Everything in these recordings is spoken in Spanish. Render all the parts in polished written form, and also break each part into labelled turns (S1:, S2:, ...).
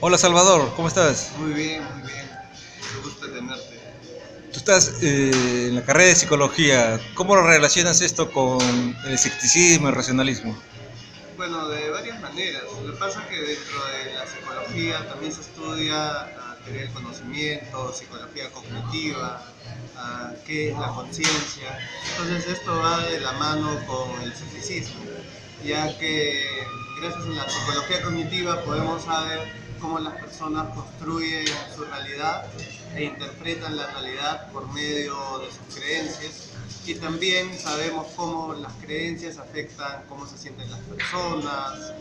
S1: Hola Salvador, ¿cómo estás?
S2: Muy bien, muy bien. Me gusta tenerte.
S1: Tú estás en la carrera de psicología. ¿Cómo lo relacionas esto con el escepticismo, el racionalismo?
S2: Bueno, de varias maneras. Lo que pasa es que dentro de la psicología también se estudia teoría del conocimiento, psicología cognitiva, qué es la conciencia. Entonces esto va de la mano con el escepticismo, ya que gracias a la psicología cognitiva podemos saber cómo las personas construyen su realidad e interpretan la realidad por medio de sus creencias, y también sabemos cómo las creencias afectan cómo se sienten las personas,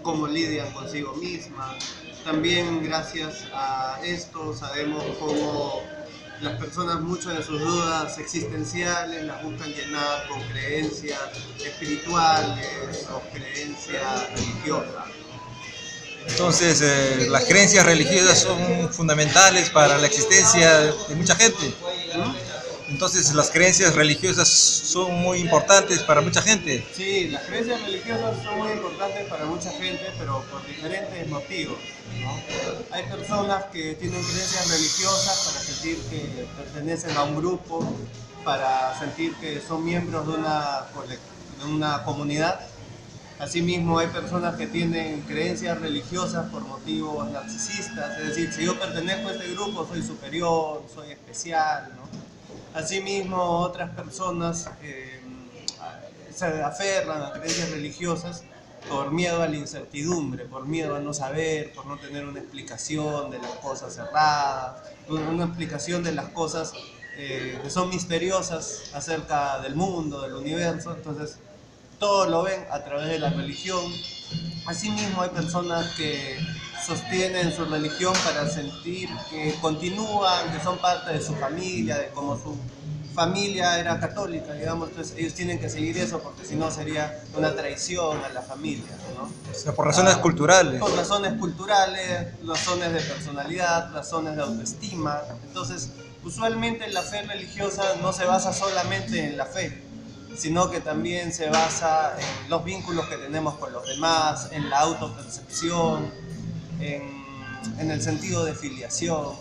S2: cómo lidian consigo mismas. También gracias a esto sabemos cómo las personas muchas de sus dudas existenciales las buscan llenar con creencias espirituales o creencias religiosas.
S1: Entonces, las creencias religiosas son fundamentales para la existencia de mucha gente.
S2: ¿Mm?
S1: Entonces, las creencias religiosas son muy importantes para mucha gente.
S2: Sí, las creencias religiosas son muy importantes para mucha gente, pero por diferentes motivos, ¿no? Hay personas que tienen creencias religiosas para sentir que pertenecen a un grupo, para sentir que son miembros de una comunidad. Asimismo, hay personas que tienen creencias religiosas por motivos narcisistas, es decir, si yo pertenezco a este grupo soy superior, soy especial, ¿no? Asimismo, otras personas se aferran a creencias religiosas por miedo a la incertidumbre, por miedo a no saber, por no tener una explicación de las cosas cerradas, una explicación de las cosas que son misteriosas acerca del mundo, del universo. Entonces, todo lo ven a través de la religión. Asimismo, hay personas que sostienen su religión para sentir que continúan, que son parte de su familia, de como su familia era católica, digamos. Entonces ellos tienen que seguir eso porque si no sería una traición a la familia, ¿no?
S1: O sea, por razones culturales.
S2: Por razones culturales, razones de personalidad, razones de autoestima. Entonces, usualmente la fe religiosa no se basa solamente en la fe, sino que también se basa en los vínculos que tenemos con los demás, en la autopercepción, en el sentido de filiación.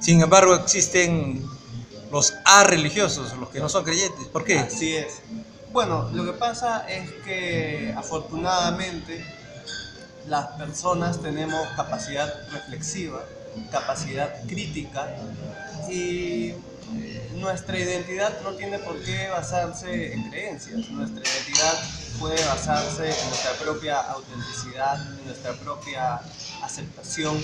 S1: Sin embargo, existen los religiosos, los que no son creyentes. ¿Por qué?
S2: Así es. Bueno, lo que pasa es que afortunadamente las personas tenemos capacidad reflexiva, capacidad crítica, y nuestra identidad no tiene por qué basarse en creencias. Nuestra identidad puede basarse en nuestra propia autenticidad, en nuestra propia aceptación.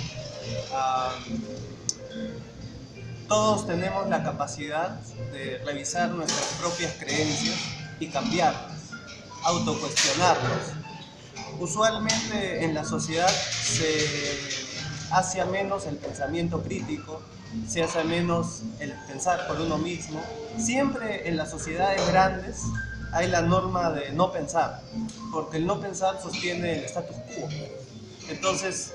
S2: Todos tenemos la capacidad de revisar nuestras propias creencias y cambiarlas, autocuestionarlas. Usualmente en la sociedad se hace menos el pensamiento crítico, se hace menos el pensar por uno mismo. Siempre en las sociedades grandes hay la norma de no pensar, porque el no pensar sostiene el status quo. Entonces,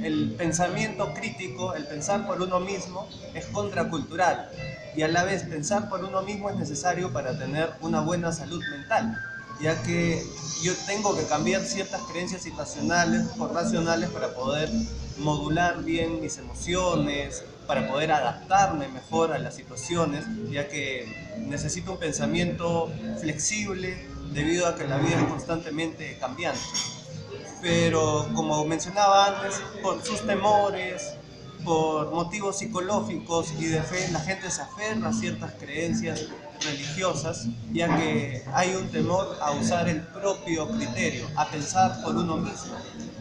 S2: el pensamiento crítico, el pensar por uno mismo, es contracultural, y a la vez pensar por uno mismo es necesario para tener una buena salud mental, ya que yo tengo que cambiar ciertas creencias irracionales por racionales para poder modular bien mis emociones, para poder adaptarme mejor a las situaciones, ya que necesito un pensamiento flexible debido a que la vida es constantemente cambiante. Pero como mencionaba antes, por sus temores, por motivos psicológicos y de fe, la gente se aferra a ciertas creencias religiosas, ya que hay un temor a usar el propio criterio, a pensar por uno mismo.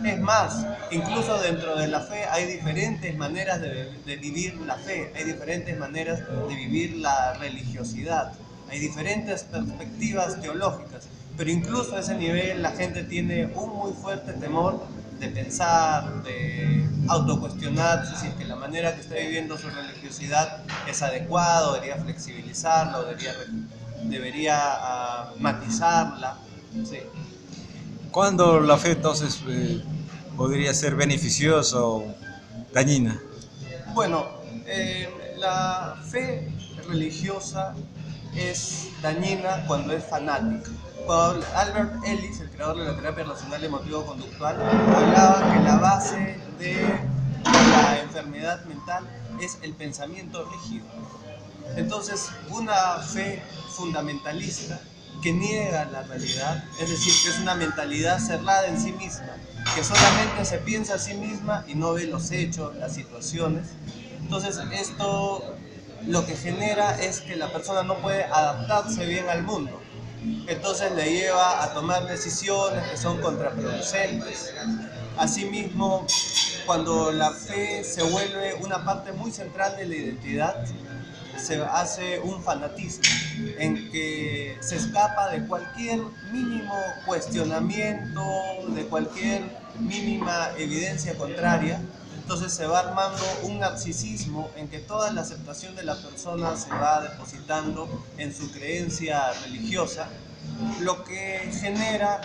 S2: Es más, incluso dentro de la fe hay diferentes maneras de vivir la fe, hay diferentes maneras de vivir la religiosidad, hay diferentes perspectivas teológicas, pero incluso a ese nivel la gente tiene un muy fuerte temor de pensar, de autocuestionarse si es que la manera que está viviendo su religiosidad es adecuada, debería flexibilizarla, o debería matizarla. Sí.
S1: ¿Cuándo la fe entonces podría ser beneficiosa o dañina?
S2: Bueno, la fe religiosa es dañina cuando es fanática, Albert Ellis, el creador de la terapia relacional emotivo-conductual, hablaba que la base de la enfermedad mental es el pensamiento rígido. Entonces, una fe fundamentalista que niega la realidad, es decir, que es una mentalidad cerrada en sí misma, que solamente se piensa a sí misma y no ve los hechos, las situaciones. Entonces, esto lo que genera es que la persona no puede adaptarse bien al mundo. Entonces le lleva a tomar decisiones que son contraproducentes. Asimismo, cuando la fe se vuelve una parte muy central de la identidad, se hace un fanatismo en que se escapa de cualquier mínimo cuestionamiento, de cualquier mínima evidencia contraria. Entonces se va armando un narcisismo en que toda la aceptación de la persona se va depositando en su creencia religiosa, lo que genera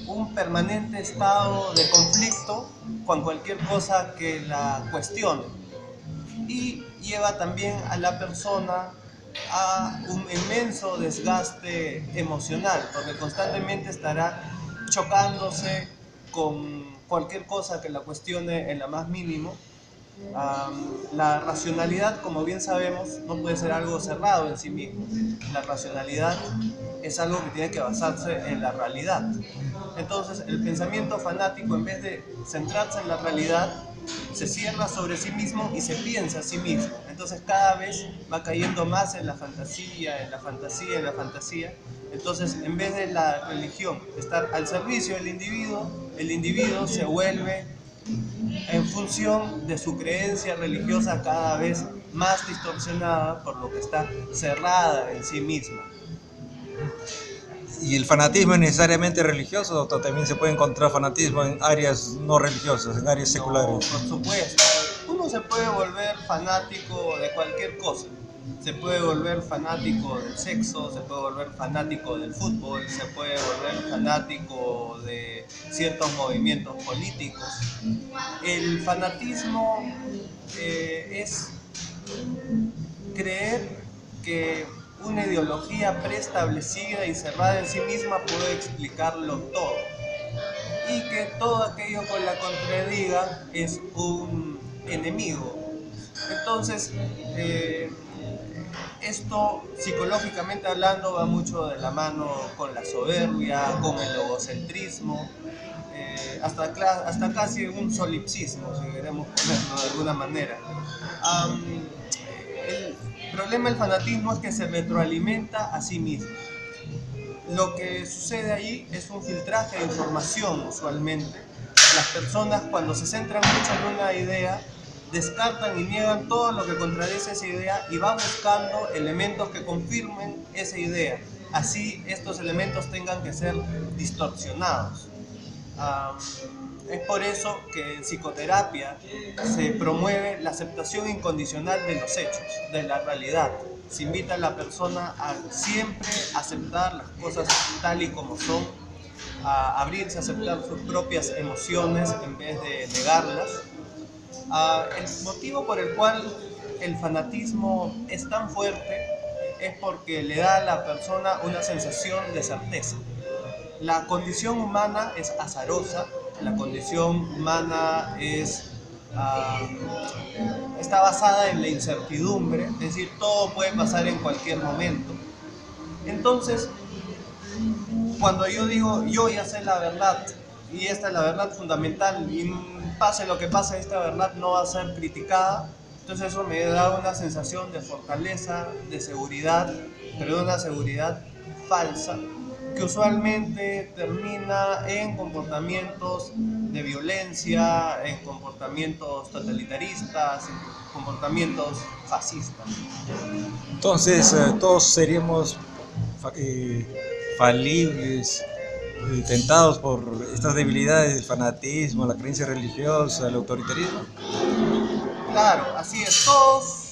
S2: un permanente estado de conflicto con cualquier cosa que la cuestione, y lleva también a la persona a un inmenso desgaste emocional, porque constantemente estará chocándose con cualquier cosa que la cuestione en la más mínimo. La racionalidad, como bien sabemos, no puede ser algo cerrado en sí mismo. La racionalidad es algo que tiene que basarse en la realidad. Entonces, el pensamiento fanático, en vez de centrarse en la realidad, se cierra sobre sí mismo y se piensa a sí mismo. Entonces, cada vez va cayendo más en la fantasía, en la fantasía, en la fantasía. Entonces, en vez de la religión estar al servicio del individuo, el individuo se vuelve en función de su creencia religiosa cada vez más distorsionada, por lo que está cerrada en sí misma.
S1: ¿Y el fanatismo es necesariamente religioso o también se puede encontrar fanatismo en áreas no religiosas, en áreas seculares?
S2: No, por supuesto. Uno se puede volver fanático de cualquier cosa. Se puede volver fanático del sexo, se puede volver fanático del fútbol, se puede volver fanático de ciertos movimientos políticos. El fanatismo es creer que una ideología preestablecida y cerrada en sí misma puede explicarlo todo, y que todo aquello con la contradiga es un enemigo. Entonces, esto psicológicamente hablando va mucho de la mano con la soberbia, con el egocentrismo, hasta casi un solipsismo, si queremos ponerlo de alguna manera. El problema del fanatismo es que se retroalimenta a sí mismo. Lo que sucede ahí es un filtraje de información usualmente. Las personas, cuando se centran mucho en una idea, descartan y niegan todo lo que contradice esa idea y van buscando elementos que confirmen esa idea. Así estos elementos tengan que ser distorsionados. Es por eso que en psicoterapia se promueve la aceptación incondicional de los hechos, de la realidad. Se invita a la persona a siempre aceptar las cosas tal y como son, a abrirse a aceptar sus propias emociones en vez de negarlas. El motivo por el cual el fanatismo es tan fuerte es porque le da a la persona una sensación de certeza. La condición humana es azarosa, la condición humana está basada en la incertidumbre, es decir, todo puede pasar en cualquier momento. Entonces, cuando yo digo, yo ya sé la verdad, y esta es la verdad fundamental, y pase lo que pase, esta verdad no va a ser criticada, entonces eso me da una sensación de fortaleza, de seguridad, pero de una seguridad falsa, que usualmente termina en comportamientos de violencia, en comportamientos totalitaristas, en comportamientos fascistas.
S1: Entonces, todos seríamos falibles, tentados por estas debilidades del fanatismo, la creencia religiosa, el autoritarismo.
S2: Claro, así es, todos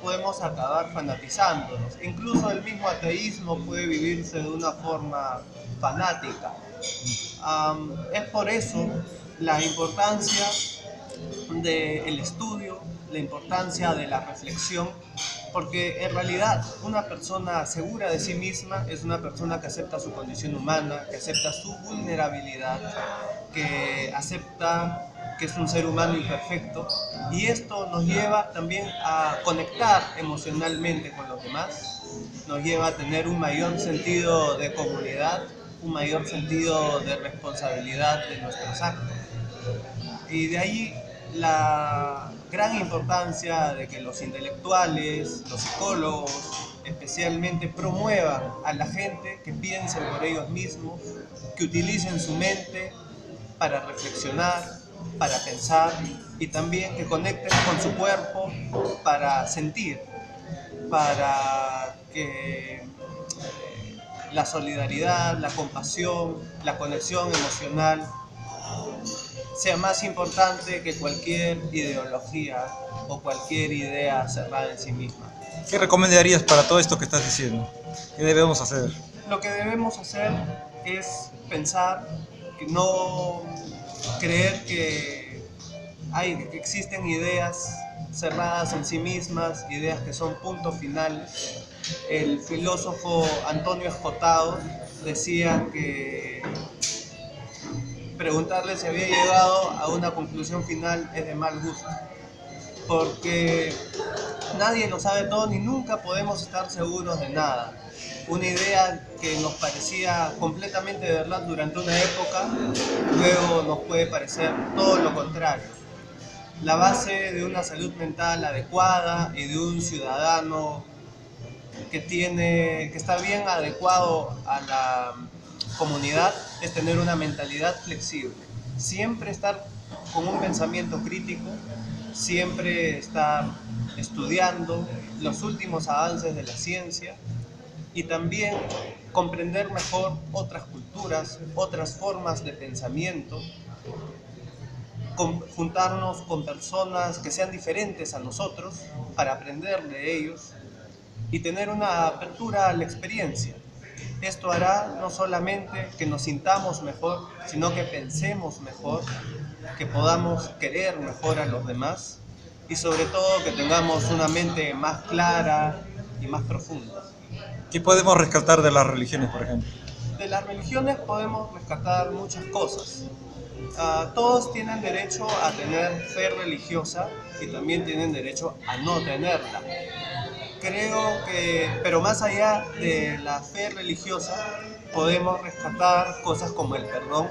S2: podemos acabar fanatizándonos, incluso el mismo ateísmo puede vivirse de una forma fanática. Es por eso la importancia del estudio, la importancia de la reflexión, Porque en realidad una persona segura de sí misma es una persona que acepta su condición humana, que acepta su vulnerabilidad, que acepta que es un ser humano imperfecto, y esto nos lleva también a conectar emocionalmente con los demás, nos lleva a tener un mayor sentido de comunidad, un mayor sentido de responsabilidad de nuestros actos. Y de ahí la gran importancia de que los intelectuales, los psicólogos, especialmente promuevan a la gente que piensen por ellos mismos, que utilicen su mente para reflexionar, para pensar y también que conecten con su cuerpo para sentir, para que la solidaridad, la compasión, la conexión emocional sea más importante que cualquier ideología o cualquier idea cerrada en sí misma.
S1: ¿Qué recomendarías para todo esto que estás diciendo? ¿Qué debemos hacer?
S2: Lo que debemos hacer es pensar, que no creer que que existen ideas cerradas en sí mismas, ideas que son puntos finales. El filósofo Antonio Escotado decía que preguntarle si había llegado a una conclusión final es de mal gusto, porque nadie lo sabe todo ni nunca podemos estar seguros de nada. Una idea que nos parecía completamente verdad durante una época, luego nos puede parecer todo lo contrario. La base de una salud mental adecuada y de un ciudadano que está bien adecuado a la comunidad es tener una mentalidad flexible. Siempre estar con un pensamiento crítico, siempre estar estudiando los últimos avances de la ciencia y también comprender mejor otras culturas, otras formas de pensamiento, juntarnos con personas que sean diferentes a nosotros para aprender de ellos y tener una apertura a la experiencia. Esto hará no solamente que nos sintamos mejor, sino que pensemos mejor, que podamos querer mejor a los demás y sobre todo que tengamos una mente más clara y más profunda.
S1: ¿Qué podemos rescatar de las religiones, por ejemplo?
S2: De las religiones podemos rescatar muchas cosas. Todos tienen derecho a tener fe religiosa y también tienen derecho a no tenerla. Creo que, pero más allá de la fe religiosa, podemos rescatar cosas como el perdón,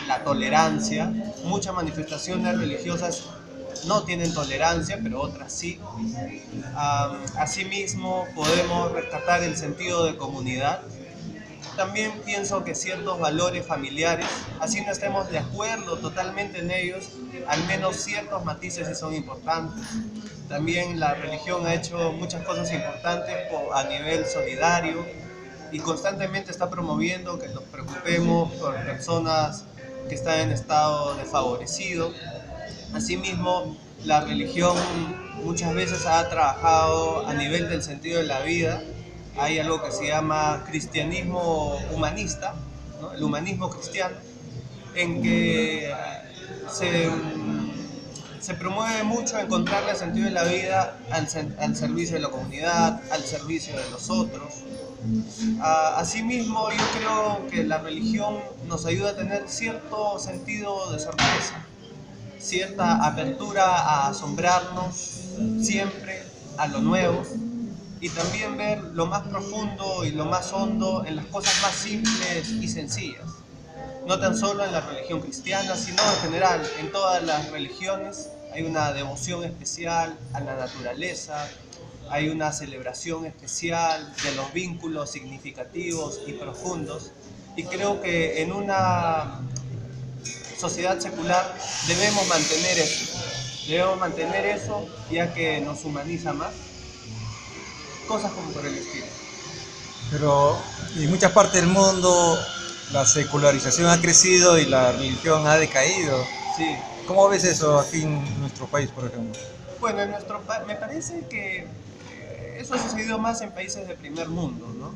S2: la tolerancia. Muchas manifestaciones religiosas no tienen tolerancia, pero otras sí. Asimismo, podemos rescatar el sentido de comunidad. También pienso que ciertos valores familiares, así no estemos de acuerdo totalmente en ellos, al menos ciertos matices sí son importantes. También la religión ha hecho muchas cosas importantes a nivel solidario y constantemente está promoviendo que nos preocupemos por personas que están en estado desfavorecido. Asimismo, la religión muchas veces ha trabajado a nivel del sentido de la vida. Hay algo que se llama cristianismo humanista, ¿no? El humanismo cristiano, en que se promueve mucho encontrarle el sentido de la vida al servicio de la comunidad, al servicio de los otros. Asimismo, yo creo que la religión nos ayuda a tener cierto sentido de sorpresa, cierta apertura a asombrarnos siempre a lo nuevo y también ver lo más profundo y lo más hondo en las cosas más simples y sencillas. No tan solo en la religión cristiana, sino en general, en todas las religiones hay una devoción especial a la naturaleza, hay una celebración especial de los vínculos significativos y profundos, y creo que en una sociedad secular debemos mantener eso ya que nos humaniza más, cosas como por el estilo.
S1: Pero en muchas partes del mundo la secularización ha crecido y la religión ha decaído.
S2: Sí.
S1: ¿Cómo ves eso aquí en nuestro país, por ejemplo?
S2: Bueno, me parece que eso ha sucedido más en países de primer mundo, ¿no?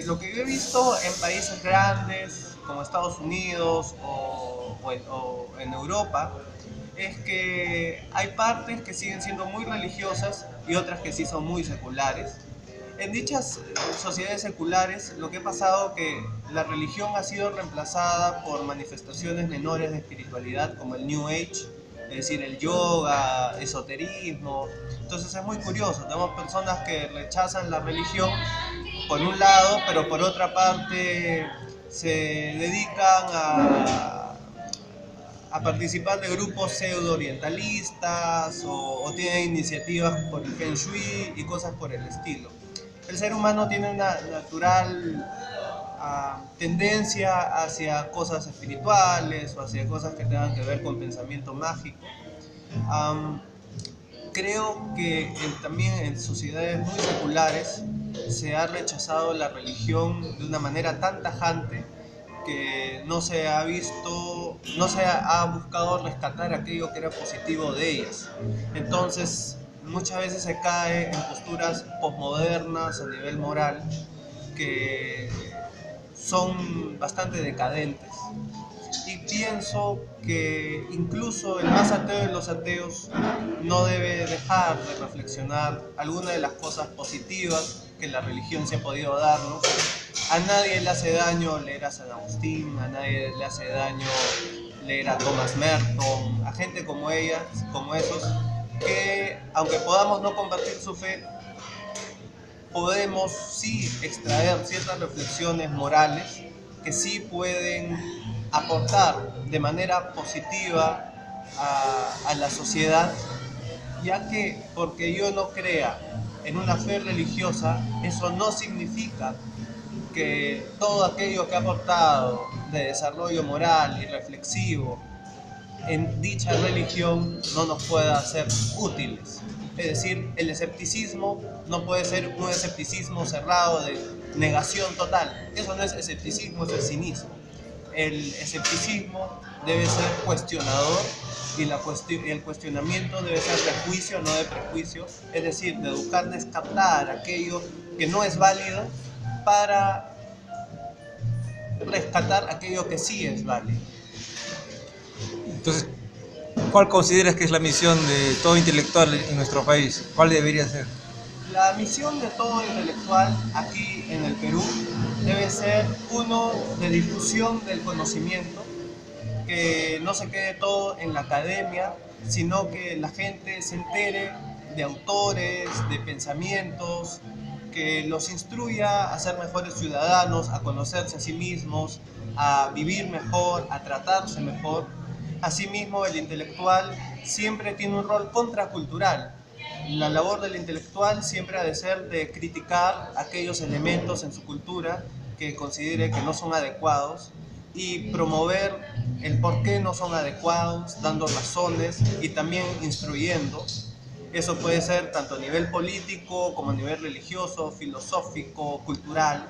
S2: Lo que yo he visto en países grandes como Estados Unidos o en Europa es que hay partes que siguen siendo muy religiosas y otras que sí son muy seculares. En dichas sociedades seculares lo que ha pasado es que la religión ha sido reemplazada por manifestaciones menores de espiritualidad como el New Age, es decir, el yoga, esoterismo. Entonces es muy curioso, tenemos personas que rechazan la religión por un lado, pero por otra parte se dedican a participar de grupos pseudo-orientalistas o tienen iniciativas por el Feng Shui y cosas por el estilo. El ser humano tiene una natural tendencia hacia cosas espirituales o hacia cosas que tengan que ver con pensamiento mágico. Creo que también en sociedades muy seculares se ha rechazado la religión de una manera tan tajante que no se ha visto, no se ha buscado rescatar aquello que era positivo de ellas. Entonces, muchas veces se cae en posturas posmodernas a nivel moral que son bastante decadentes. Y pienso que incluso el más ateo de los ateos no debe dejar de reflexionar algunas de las cosas positivas que la religión se ha podido darnos. A nadie le hace daño leer a San Agustín, a nadie le hace daño leer a Thomas Merton, a gente como ellas, como esos, que aunque podamos no compartir su fe, podemos sí extraer ciertas reflexiones morales que sí pueden aportar de manera positiva a la sociedad, ya que porque yo no crea en una fe religiosa, eso no significa que todo aquello que ha aportado de desarrollo moral y reflexivo en dicha religión no nos pueda ser útiles. Es decir, el escepticismo no puede ser un escepticismo cerrado de negación total. Eso no es escepticismo, eso es cinismo. El escepticismo debe ser cuestionador y el cuestionamiento debe ser de juicio, no de prejuicio. Es decir, de buscar descartar aquello que no es válido para rescatar aquello que sí es válido.
S1: Entonces, ¿cuál consideras que es la misión de todo intelectual en nuestro país? ¿Cuál debería ser?
S2: La misión de todo intelectual aquí en el Perú debe ser, uno, de difusión del conocimiento, que no se quede todo en la academia, sino que la gente se entere de autores, de pensamientos, que los instruya a ser mejores ciudadanos, a conocerse a sí mismos, a vivir mejor, a tratarse mejor. Asimismo, el intelectual siempre tiene un rol contracultural. La labor del intelectual siempre ha de ser de criticar aquellos elementos en su cultura que considere que no son adecuados y promover el por qué no son adecuados, dando razones y también instruyendo. Eso puede ser tanto a nivel político como a nivel religioso, filosófico, cultural.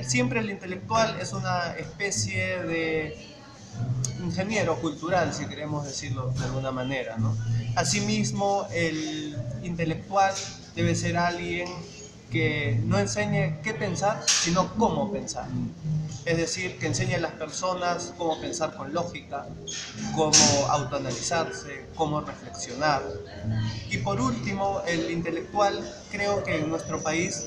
S2: Siempre el intelectual es una especie de ingeniero cultural, si queremos decirlo de alguna manera, ¿no? Asimismo, el intelectual debe ser alguien que no enseñe qué pensar, sino cómo pensar. Es decir, que enseñe a las personas cómo pensar con lógica, cómo autoanalizarse, cómo reflexionar. Y por último, el intelectual creo que en nuestro país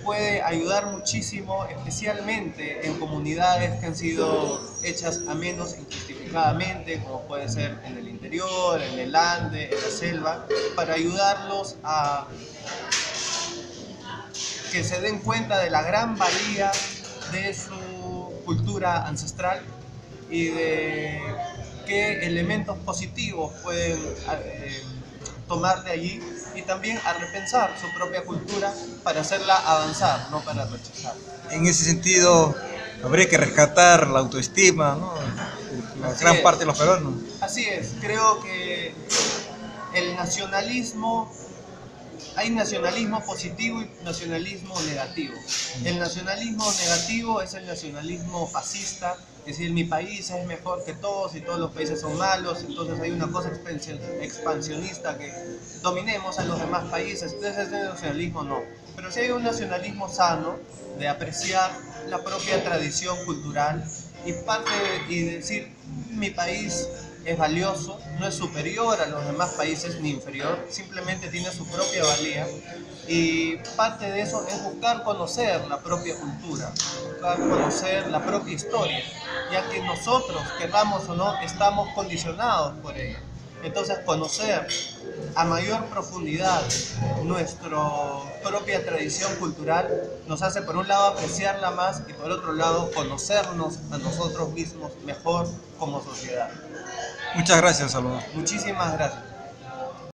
S2: puede ayudar muchísimo, especialmente en comunidades que han sido hechas a menos injustificadamente, como puede ser en el interior, en el Ande, en la selva, para ayudarlos a que se den cuenta de la gran valía de su cultura ancestral y de qué elementos positivos pueden tomar de allí, y también a repensar su propia cultura para hacerla avanzar, no para rechazarla.
S1: En ese sentido, habría que rescatar la autoestima, ¿no? La gran parte de los peruanos.
S2: Así es, creo que el nacionalismo, hay nacionalismo positivo y nacionalismo negativo. El nacionalismo negativo es el nacionalismo fascista, es decir, mi país es mejor que todos y todos los países son malos, entonces hay una cosa expansionista que dominemos a los demás países. Entonces ese nacionalismo no. Pero si hay un nacionalismo sano de apreciar la propia tradición cultural y decir, mi país es valioso, no es superior a los demás países ni inferior, simplemente tiene su propia valía, y parte de eso es buscar conocer la propia cultura, buscar conocer la propia historia, ya que nosotros, querramos o no, estamos condicionados por ella. Entonces, conocer a mayor profundidad nuestra propia tradición cultural nos hace, por un lado, apreciarla más, y por otro lado, conocernos a nosotros mismos mejor como sociedad.
S1: Muchas gracias, Salvador.
S2: Muchísimas gracias.